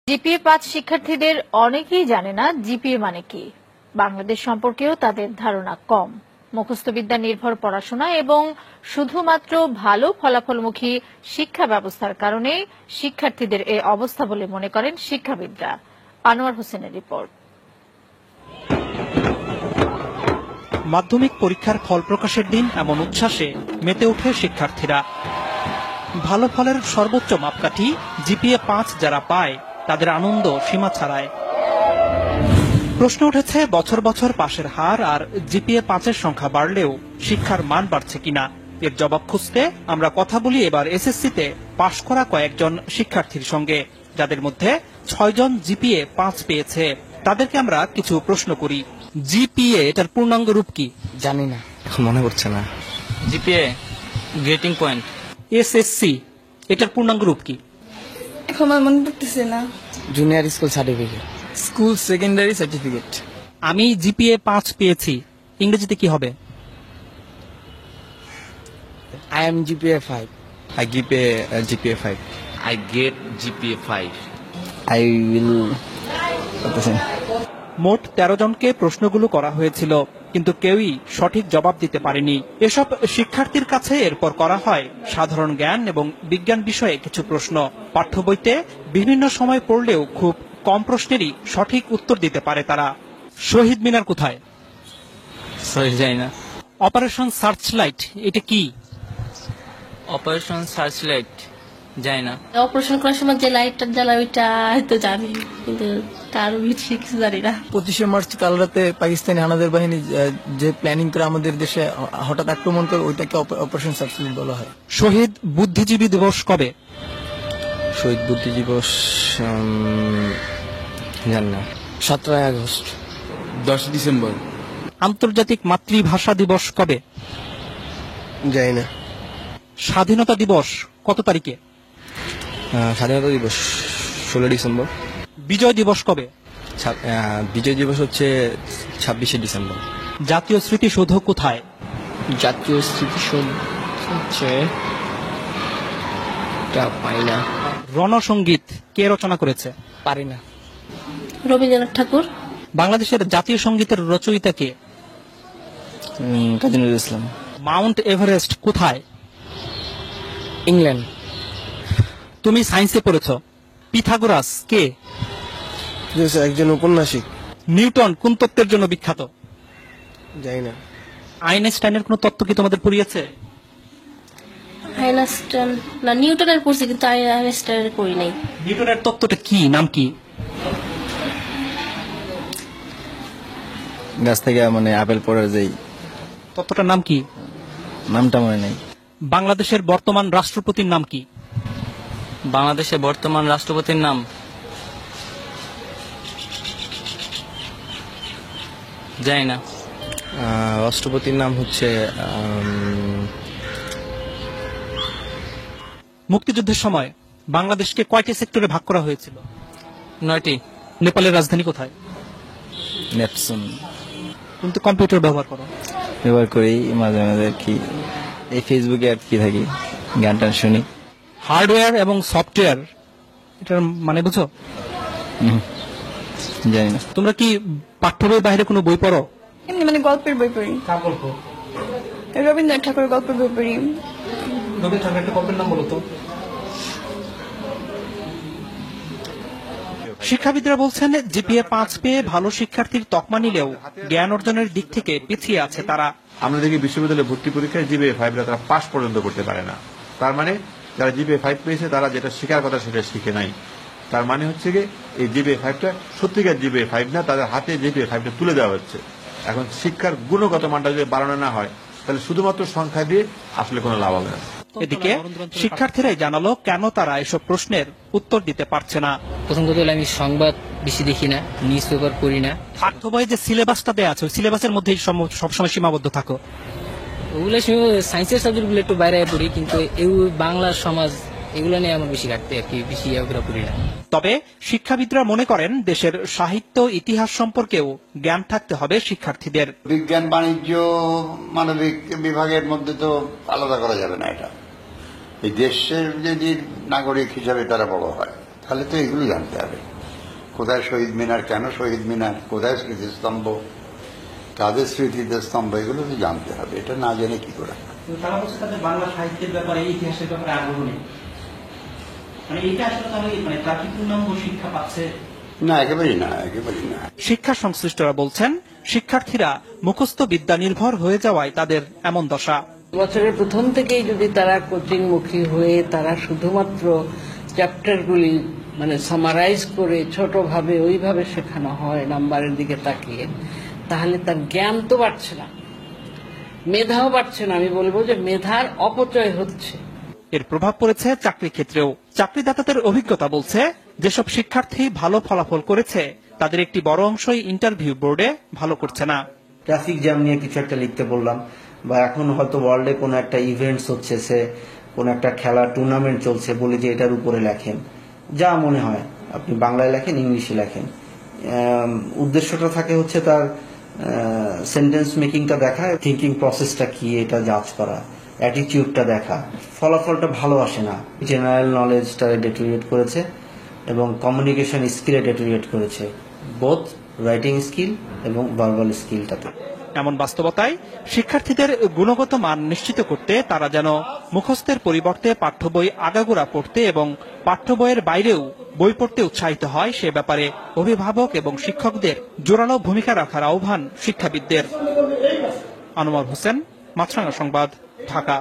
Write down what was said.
GPA five শিক্ষার্থীদের অনেকেই জানে না জিপিএ মানে কি। বাংলাদেশ সম্পর্কেও তাদের ধারণা কম। মুখস্থবিদ্যা নির্ভর পড়াশোনা এবং শুধুমাত্র ভালো ফলাফলমুখী শিক্ষা ব্যবস্থার কারণে শিক্ষার্থীদের এই অবস্থা বলে মনে করেন শিক্ষাবিদরা। আনোয়ার হোসেনের রিপোর্ট। মাধ্যমিক পরীক্ষার ফল প্রকাশের দিন এমন উচ্ছ্বাসে মেতে ওঠে শিক্ষার্থীরা। ভালো ফলের সর্বোচ্চ মাপকাঠি জিপিএ-৫ যারা পায় তাদের আনন্দ সীমা ছাড়ায়। প্রশ্ন উঠেছে বছর বছর পাশের হার আর জিপিএ-৫-এর সংখ্যা বাড়লেও শিক্ষার মান বাড়ছে কিনা। এর জবাব খুঁজতে আমরা কথা বলি এবার এসএসসিতে পাশ করা কয়েকজন শিক্ষার্থীর সঙ্গে, যাদের মধ্যে ৬ জন জিপিএ-৫ পেয়েছে। তাদেরকে আমরা কিছু প্রশ্ন করি। জিপিএ এটার পূর্ণাঙ্গ রূপ কি? জানি না, এখন মনে পড়ছে না। GPA grating point. এসএসসি এটার পূর্ণাঙ্গ রূপ কি? এখন আমার মনে পড়তেছে না। Junior school certificate, school secondary certificate. আমি জিপিএ-৫ পেয়েছি, ইংরেজিতে কি হবে? I am GPA 5. I give a GPA 5. I get GPA 5. I will. মোট 13 জনকে প্রশ্নগুলো করা হয়েছিল, কিন্তু কেউই সঠিক জবাব দিতে পারেনি। এসব শিক্ষার্থীর কাছে এরপর করা হয় সাধারণ জ্ঞান এবং বিজ্ঞান বিষয়ে কিছু প্রশ্ন। পাঠ্য বইতে বিভিন্ন সময় পড়লেও খুব কম প্রশ্নেরই সঠিক উত্তর দিতে পারে তারা। শহীদ মিনার কোথায়? সরি, যাই না। অপারেশন সার্চলাইট এটা কি? অপারেশন সার্চলাইট যাই না। অপারেশন করার সময় যে লাইটটা জ্বালা ওইটা হয়তো জানি, কিন্তু তার বেশি কিছু জানি না। 25শে মার্চ কাল রাতে পাকিস্তানি হানাদার বাহিনী যে প্ল্যানিং করে আমাদের দেশে হঠাৎ আক্রমণ করে, ওইটাকে অপারেশন সার্চলাইট বলা হয়। শহীদ বুদ্ধিজীবী দিবস কবে? শহীদ বুদ্ধি দিবস জানি না। 17 আগস্ট। 10 ডিসেম্বর। আন্তর্জাতিক মাতৃভাষা দিবস কবে? জানি না। স্বাধীনতা দিবস কত তারিখে? স্বাধীনতা দিবস 16 ডিসেম্বর। বিজয় দিবস কবে? বিজয় দিবস হচ্ছে 26শে ডিসেম্বর। জাতীয় স্মৃতিসৌধ কোথায়? জাতীয় স্মৃতিসৌধ হচ্ছে পাই না। রণসঙ্গীত কে রচনা করেছে? পারি না। রবীন্দ্রনাথ ঠাকুর। বাংলাদেশের জাতীয় সঙ্গীতের রচয়িতা কে? কাজী নজরুল ইসলাম। মাউন্ট এভারেস্ট কোথায়? ইংল্যান্ড। তুমি সায়েন্সে পড়েছ। পিথাগোরাস কে? একজন ঔপন্যাসিক। নিউটন কোন তত্ত্বের জন্য বিখ্যাত? জানি না। আইনস্টাইনের কোন তত্ত্ব কি তোমাদের পড়িয়েছে? আইনস্টাইন না, নিউটনের পড়ছি, কিন্তু আইনস্টাইনের পড়ি নাই। নিউটনের তত্ত্বটা কি, নাম কি? গাছ থেকে মানে আপেল পড়ার যেই তত্ত্বটার নাম কি? নামটা মনে নেই। বাংলাদেশের বর্তমান রাষ্ট্রপতির নাম কি? বাংলাদেশের বর্তমান রাষ্ট্রপতির নাম জানি না। রাষ্ট্রপতির নাম হচ্ছে মুক্তিযুদ্ধের সময় বাংলাদেশকে কয়টি সেক্টরে ভাগ করা হয়েছিল? 9টি। নেপালের রাজধানী কোথায়? নেপসুন। কিন্তু কম্পিউটার ব্যবহার করো? ব্যবহার করি মাঝে মাঝে, আর কি এই ফেসবুকে আর কি থাকি, গান টান শুনি। হার্ডওয়্যার এবং সফটওয়্যার এটার মানে বুঝো? জানি না। তোমরা কি পাঠ্য বইয়ের বাইরে কোনো বই পড়ো? এমনি মানে গল্পের বই পড়ি। কার গল্প? রবীন্দ্রনাথ ঠাকুরের গল্পের বই পড়ি। রবীন্দ্রনাথ ঠাকুরের একটা গল্পের নাম বলো তো। শিক্ষাবিদরা বলছেন জিপিএ-৫ পেয়ে ভালো শিক্ষার্থীর তকমা নিলেও জ্ঞান অর্জনের দিক থেকে পিছিয়ে আছে তারা। আমরা দেখি বিশ্ববিদ্যালয়ে ভর্তি পরীক্ষায় জিপিএ-৫ তারা পাস পর্যন্ত করতে পারে না। তার মানে যারা জিপিএ-৫ পেয়েছে তারা যেটা শেখার কথা সেটা শিখে নাই। তার মানে হচ্ছে কি এই জিপিএ-৫টা সত্যিকার জিপিএ-৫ না, তাদের হাতে জিপিএ-৫টা তুলে দেওয়া হচ্ছে। এখন শিক্ষার গুণগত মানটা যদি বাড়ানো না হয়, তাহলে শুধুমাত্র সংখ্যা দিয়ে আসলে কোনো লাভ হবে না। এদিকে শিক্ষার্থীরাই জানালো কেন তারা এসব প্রশ্নের উত্তর দিতে পারছে না। প্রথম কথা হলো আমি সংবাদ বেশি দেখি না, নিউজ পেপার পড়ি না। পাঠ্য বইয়ে যে সিলেবাসটা দেওয়া আছে ওই সিলেবাসের মধ্যেই সবসময় সীমাবদ্ধ থাকো। ওগুলো সায়েন্সের সাবজেক্টগুলো একটু বাইরে পড়ি, কিন্তু এই বাংলা সমাজ এগুলো নিয়ে আমার বেশি ঘাটতে, আর কি বেশি পড়ি না। তবে শিক্ষাবিদরা মনে করেন দেশের সাহিত্য ইতিহাস সম্পর্কেও জ্ঞান থাকতে হবে শিক্ষার্থীদের। বিজ্ঞান, বাণিজ্য, মানবিক বিভাগের মধ্যে তো আলাদা করা যাবে না। এটা এই দেশের যদি নাগরিক হিসাবে তারা বড় হয়, তাহলে তো এগুলো জানতে হবে। কোথায় শহীদ মিনার, কেন শহীদ মিনার, কোথায় স্মৃতিস্তম্ভ, কাদের স্মৃতিতে স্তম্ভ, এগুলো তো জানতে হবে। এটা না জেনে কি করে? তারা বলছে তাদের বাংলা সাহিত্যের ব্যাপারে, ইতিহাসের ব্যাপারে আগ্রহ নেই, মানে এটা আসলে তাহলে মানে তারা কি পূর্ণাঙ্গ শিক্ষা পাচ্ছে? না, একেবারেই না, একেবারেই না। শিক্ষা সংশ্লিষ্টরা বলছেন শিক্ষার্থীরা মুখস্থ বিদ্যা নির্ভর হয়ে যাওয়ায় তাদের এমন দশা। বছরের প্রথম থেকেই যদি তারা কোচিং মুখী হয়ে তারা শুধুমাত্র চ্যাপ্টারগুলি মানে সামারাইজ করে ছোটভাবে ওইভাবে শেখানো হয় নাম্বারের দিকে তাকিয়ে, তাহলে তার জ্ঞান তো বাড়ছে না, মেধাও বাড়ছে না। আমি বলবো যে মেধার অপচয় হচ্ছে। এর প্রভাব পড়েছে চাকরি ক্ষেত্রেও। চাকরিদাতাদের অভিজ্ঞতা বলছে যেসব শিক্ষার্থী ভালো ফলাফল করেছে তাদের একটি বড় অংশই ইন্টারভিউ বোর্ডে ভালো করছে না। ট্রাফিক জ্যাম নিয়ে কিছু একটা লিখতে বললাম, বা এখন হয়তো ওয়ার্ল্ডে কোনো একটা ইভেন্টস হচ্ছে, সে কোনো একটা খেলা টুর্নামেন্ট চলছে, বলি যে এটার উপরে লেখেন, যা মনে হয় আপনি বাংলায় লেখেন, ইংলিশে লেখেন। উদ্দেশ্যটা থাকে হচ্ছে তার সেন্টেন্স মেকিংটা দেখা, থিঙ্কিং প্রসেসটা কি এটা জাজ করা, অ্যাটিটিউডটা দেখা। ফলাফলটা ভালো আসে না। জেনারেল নলেজটা ডেটোরিয়েট করেছে এবং কমিউনিকেশন স্কিলে ডেটোরিয়েট করেছে, বোথ রাইটিং স্কিল এবং ভার্বাল স্কিলটাতে। এমন বাস্তবতায় শিক্ষার্থীদের গুণগত মান নিশ্চিত করতে তারা যেন মুখস্থের পরিবর্তে পাঠ্য বই আগাগোড়া পড়তে এবং পাঠ্য বইয়ের বাইরেও বই পড়তে উৎসাহিত হয়, সে ব্যাপারে অভিভাবক এবং শিক্ষকদের জোরালো ভূমিকা রাখার আহ্বান শিক্ষাবিদদের। আনোয়ার হোসেন, মাছরাঙা সংবাদ, ঢাকা।